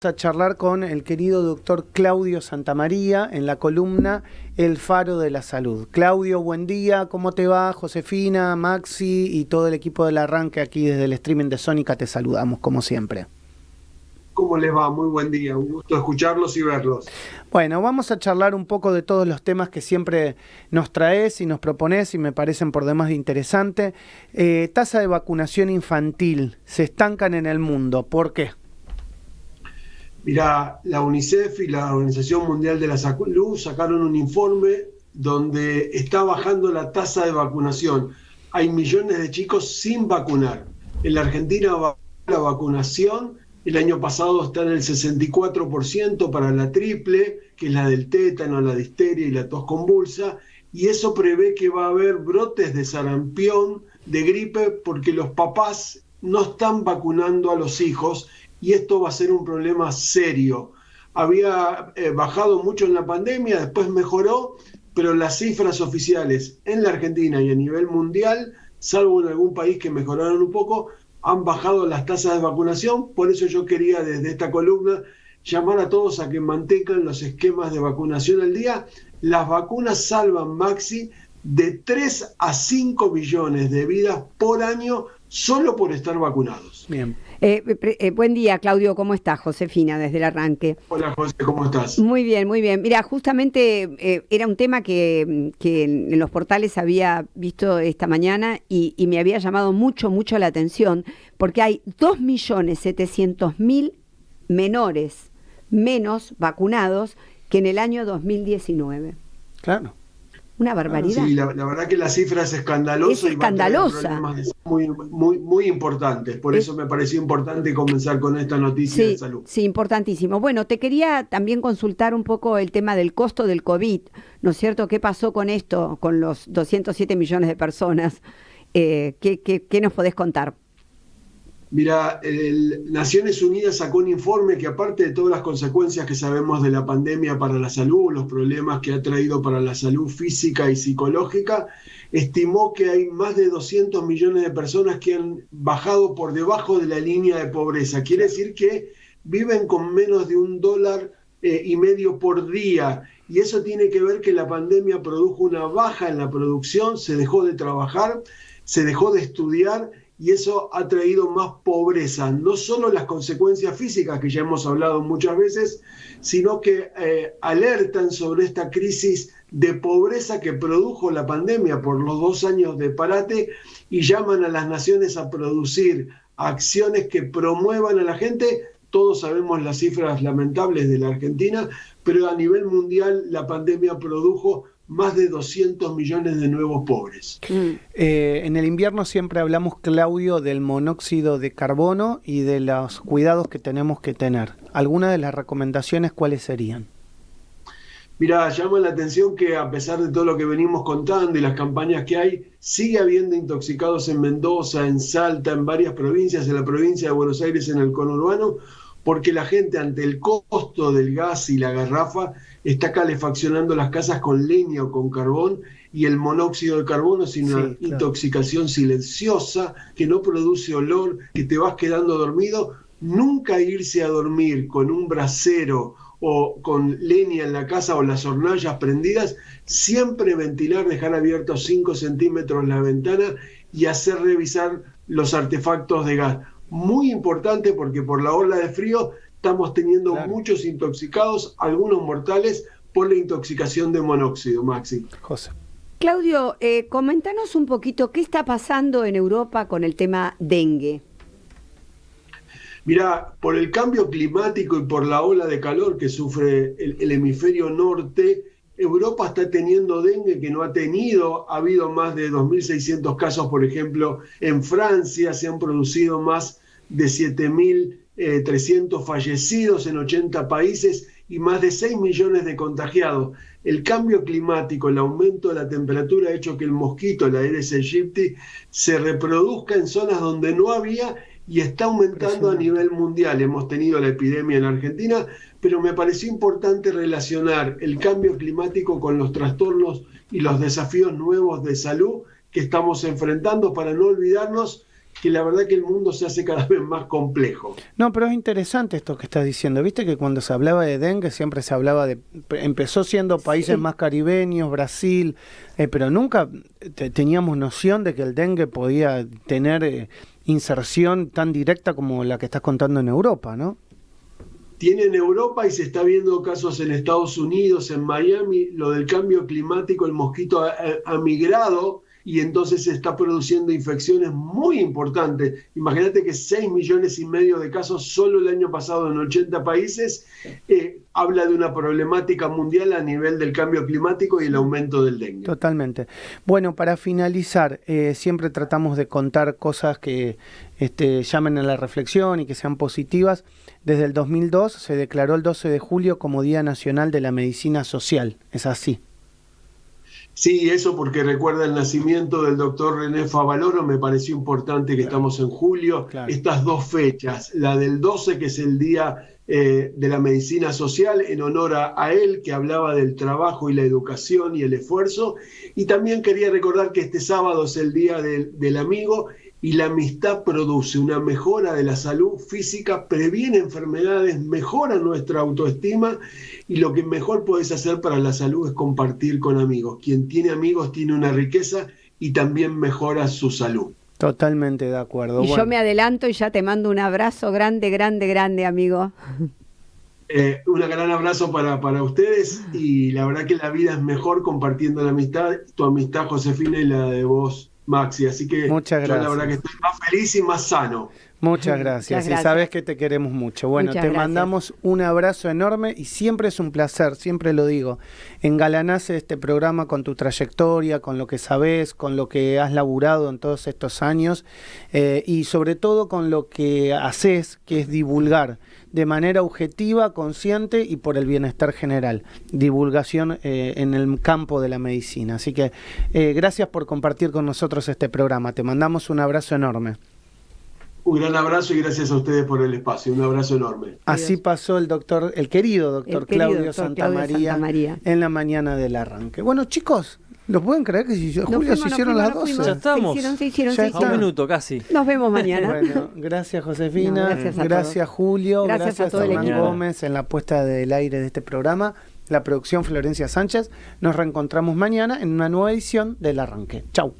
A charlar con el querido doctor Claudio Santamaría en la columna El Faro de la Salud. Claudio, buen día, ¿cómo te va? Josefina, Maxi y todo el equipo del Arranque aquí desde el streaming de Sónica te saludamos, como siempre. ¿Cómo les va? Muy buen día, un gusto escucharlos y verlos. Bueno, vamos a charlar un poco de todos los temas que siempre nos traes y nos propones y me parecen por demás de interesante. Tasa de vacunación infantil, se estancan en el mundo, ¿por qué? Mirá, la UNICEF y la Organización Mundial de la Salud sacaron un informe donde está bajando la tasa de vacunación. Hay millones de chicos sin vacunar. En la Argentina la vacunación el año pasado está en el 64% para la triple, que es la del tétano, la difteria y la tos convulsa, y eso prevé que va a haber brotes de sarampión, de gripe, porque los papás no están vacunando a los hijos, y esto va a ser un problema serio. Había bajado mucho en la pandemia, después mejoró, pero las cifras oficiales en la Argentina y a nivel mundial, salvo en algún país que mejoraron un poco, han bajado las tasas de vacunación. Por eso yo quería desde esta columna llamar a todos a que mantengan los esquemas de vacunación al día. Las vacunas salvan, Maxi, de 3 a 5 millones de vidas por año solo por estar vacunados. Bien. Buen día, Claudio, ¿cómo estás? Josefina, desde el Arranque. Hola, José, ¿cómo estás? Muy bien, muy bien. Mira, justamente era un tema que en los portales había visto esta mañana y me había llamado mucho la atención, porque hay 2.700.000 menores menos vacunados que en el año 2019. Claro. Una barbaridad. Sí, la verdad que la cifra es escandalosa. Es escandalosa. Y va a tener problemas muy importantes. Por eso me pareció importante comenzar con esta noticia de salud. Sí, importantísimo. Bueno, te quería también consultar un poco el tema del costo del COVID, ¿no es cierto? ¿Qué pasó con esto, con los 207 millones de personas? ¿Qué nos podés contar? Mira, Naciones Unidas sacó un informe que, aparte de todas las consecuencias que sabemos de la pandemia para la salud, los problemas que ha traído para la salud física y psicológica, estimó que hay más de 200 millones de personas que han bajado por debajo de la línea de pobreza. Quiere decir que viven con menos de $1,50 por día. Y eso tiene que ver que la pandemia produjo una baja en la producción, se dejó de trabajar, se dejó de estudiar, y eso ha traído más pobreza, no solo las consecuencias físicas que ya hemos hablado muchas veces, sino que alertan sobre esta crisis de pobreza que produjo la pandemia por los 2 años de parate y llaman a las naciones a producir acciones que promuevan a la gente. Todos sabemos las cifras lamentables de la Argentina, pero a nivel mundial la pandemia produjo más de 200 millones de nuevos pobres. En el invierno siempre hablamos, Claudio, del monóxido de carbono y de los cuidados que tenemos que tener. ¿Algunas de las recomendaciones cuáles serían? Mira, llama la atención que a pesar de todo lo que venimos contando y las campañas que hay, sigue habiendo intoxicados en Mendoza, en Salta, en varias provincias, en la provincia de Buenos Aires, en el conurbano, porque la gente, ante el costo del gas y la garrafa, está calefaccionando las casas con leña o con carbón, y el monóxido de carbono es una intoxicación silenciosa que no produce olor, que te vas quedando dormido. Nunca irse a dormir con un brasero o con leña en la casa o las hornallas prendidas, siempre ventilar, dejar abiertos 5 centímetros la ventana y hacer revisar los artefactos de gas. Muy importante, porque por la ola de frío estamos teniendo muchos intoxicados, algunos mortales, por la intoxicación de monóxido, Maxi. José. Claudio, coméntanos un poquito qué está pasando en Europa con el tema dengue. Mirá, por el cambio climático y por la ola de calor que sufre el hemisferio norte, Europa está teniendo dengue que no ha tenido. Ha habido más de 2.600 casos, por ejemplo, en Francia. Se han producido más de 7.300 fallecidos en 80 países y más de 6 millones de contagiados. El cambio climático, el aumento de la temperatura ha hecho que el mosquito, la Aedes aegypti, se reproduzca en zonas donde no había y está aumentando a nivel mundial. Hemos tenido la epidemia en Argentina, pero me pareció importante relacionar el cambio climático con los trastornos y los desafíos nuevos de salud que estamos enfrentando, para no olvidarnos que la verdad que el mundo se hace cada vez más complejo. No, pero es interesante esto que estás diciendo. Viste que cuando se hablaba de dengue siempre se hablaba de... Empezó siendo países más caribeños, Brasil, pero nunca teníamos noción de que el dengue podía tener inserción tan directa como la que estás contando en Europa, ¿no? Tiene en Europa y se está viendo casos en Estados Unidos, en Miami, lo del cambio climático, el mosquito ha migrado y entonces se está produciendo infecciones muy importantes. Imagínate que 6,5 millones de casos solo el año pasado en 80 países, habla de una problemática mundial a nivel del cambio climático y el aumento del dengue. Totalmente. Bueno, para finalizar, siempre tratamos de contar cosas que llamen a la reflexión y que sean positivas. Desde el 2002 se declaró el 12 de julio como Día Nacional de la Medicina Social. ¿Es así? Sí, eso porque recuerda el nacimiento del doctor René Favaloro, me pareció importante que estamos en julio. Claro. Estas dos fechas, la del 12, que es el Día de la Medicina Social, en honor a él, que hablaba del trabajo y la educación y el esfuerzo. Y también quería recordar que este sábado es el Día del Amigo, y la amistad produce una mejora de la salud física, previene enfermedades, mejora nuestra autoestima, y lo que mejor podés hacer para la salud es compartir con amigos. Quien tiene amigos tiene una riqueza y también mejora su salud. Totalmente de acuerdo. Y bueno, yo me adelanto y ya te mando un abrazo grande, grande, grande, amigo. Un gran abrazo para ustedes, y la verdad que la vida es mejor compartiendo la amistad, tu amistad, Josefina, y la de vos, Maxi, así que muchas gracias. Yo la verdad que estoy más feliz y más sano. Muchas gracias. Y sabes que te queremos mucho. Bueno, te mandamos un abrazo enorme y siempre es un placer, siempre lo digo. Engalanás este programa con tu trayectoria, con lo que sabés, con lo que has laburado en todos estos años y sobre todo con lo que haces, que es divulgar de manera objetiva, consciente y por el bienestar general. Divulgación en el campo de la medicina. Así que gracias por compartir con nosotros este programa. Te mandamos un abrazo enorme. Un gran abrazo y gracias a ustedes por el espacio. Un abrazo enorme. Así pasó el querido doctor Claudio Santamaría en la mañana del arranque. Bueno, chicos, ¿lo pueden creer que Julio se hicieron las 12? Ya estamos. Se hicieron. A un minuto casi. Nos vemos mañana. Bueno, gracias Josefina, gracias Julio, gracias a Hernán Gómez en la puesta del aire de este programa. La producción Florencia Sánchez. Nos reencontramos mañana en una nueva edición del Arranque. Chau.